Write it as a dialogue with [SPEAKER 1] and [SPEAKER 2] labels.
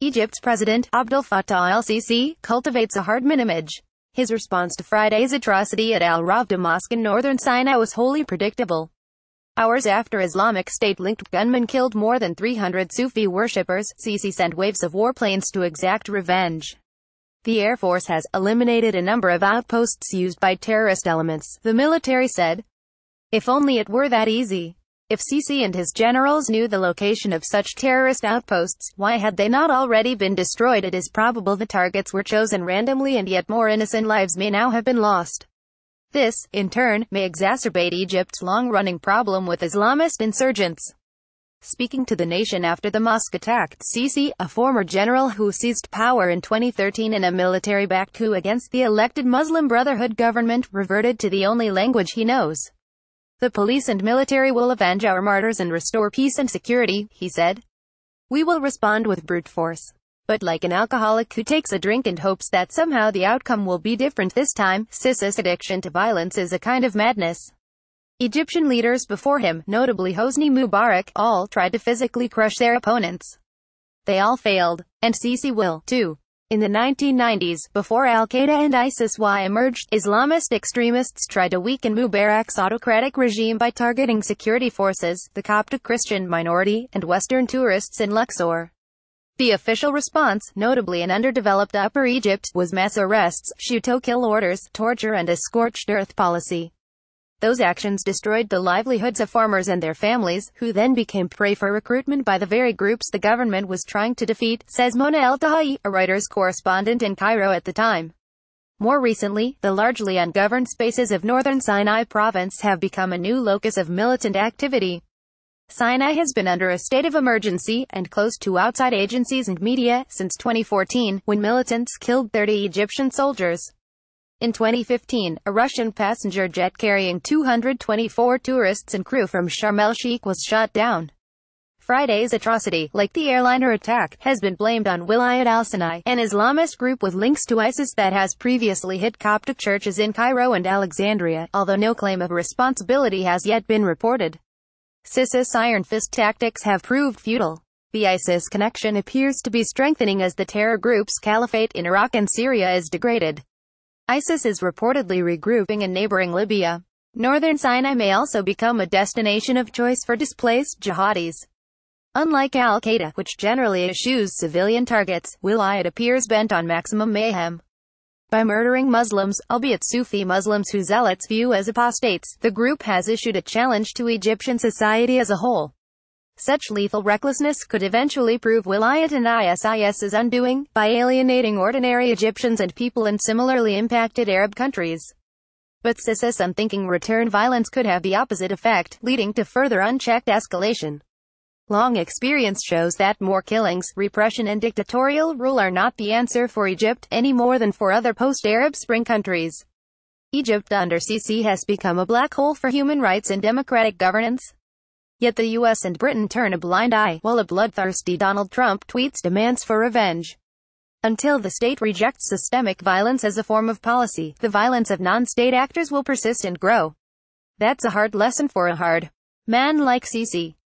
[SPEAKER 1] Egypt's President, Abdel Fattah al-Sisi, cultivates a hardman image. His response to Friday's atrocity at al-Rawdah mosque in northern Sinai was wholly predictable. Hours after Islamic State-linked gunmen killed more than 300 Sufi worshippers, Sisi sent waves of warplanes to exact revenge. The Air Force has eliminated a number of outposts used by terrorist elements, the military said. If only it were that easy. If Sisi and his generals knew the location of such terrorist outposts, why had they not already been destroyed? It is probable the targets were chosen randomly and yet more innocent lives may now have been lost. This, in turn, may exacerbate Egypt's long-running problem with Islamist insurgents. Speaking to the nation after the mosque attack, Sisi, a former general who seized power in 2013 in a military-backed coup against the elected Muslim Brotherhood government, reverted to the only language he knows. The police and military will avenge our martyrs and restore peace and security, he said. We will respond with brute force. But like an alcoholic who takes a drink and hopes that somehow the outcome will be different this time, Sisi's addiction to violence is a kind of madness. Egyptian leaders before him, notably Hosni Mubarak, all tried to physically crush their opponents. They all failed. And Sisi will, too. In the 1990s, before al-Qaeda and ISIS emerged, Islamist extremists tried to weaken Mubarak's autocratic regime by targeting security forces, the Coptic Christian minority, and Western tourists in Luxor. The official response, notably in underdeveloped Upper Egypt, was mass arrests, shoot-to-kill orders, torture and a scorched earth policy. Those actions destroyed the livelihoods of farmers and their families, who then became prey for recruitment by the very groups the government was trying to defeat, says Mona El-Tahayi, a Reuters correspondent in Cairo at the time. More recently, the largely ungoverned spaces of northern Sinai province have become a new locus of militant activity. Sinai has been under a state of emergency, and closed to outside agencies and media, since 2014, when militants killed 30 Egyptian soldiers. In 2015, a Russian passenger jet carrying 224 tourists and crew from Sharm el-Sheikh was shot down. Friday's atrocity, like the airliner attack, has been blamed on Wilayat al-Sinai, an Islamist group with links to ISIS that has previously hit Coptic churches in Cairo and Alexandria, although no claim of responsibility has yet been reported. Sisi's iron fist tactics have proved futile. The ISIS connection appears to be strengthening as the terror group's caliphate in Iraq and Syria is degraded. ISIS is reportedly regrouping in neighboring Libya. Northern Sinai may also become a destination of choice for displaced jihadis. Unlike al-Qaeda, which generally eschews civilian targets, Wilayat appears bent on maximum mayhem. By murdering Muslims, albeit Sufi Muslims who zealots view as apostates, the group has issued a challenge to Egyptian society as a whole. Such lethal recklessness could eventually prove Wilayat and ISIS's undoing, by alienating ordinary Egyptians and people in similarly impacted Arab countries. But Sisi's unthinking return violence could have the opposite effect, leading to further unchecked escalation. Long experience shows that more killings, repression and dictatorial rule are not the answer for Egypt, any more than for other post-Arab Spring countries. Egypt under Sisi has become a black hole for human rights and democratic governance. Yet the US and Britain turn a blind eye, while a bloodthirsty Donald Trump tweets demands for revenge. Until the state rejects systemic violence as a form of policy, the violence of non-state actors will persist and grow. That's a hard lesson for a hard man like Sisi.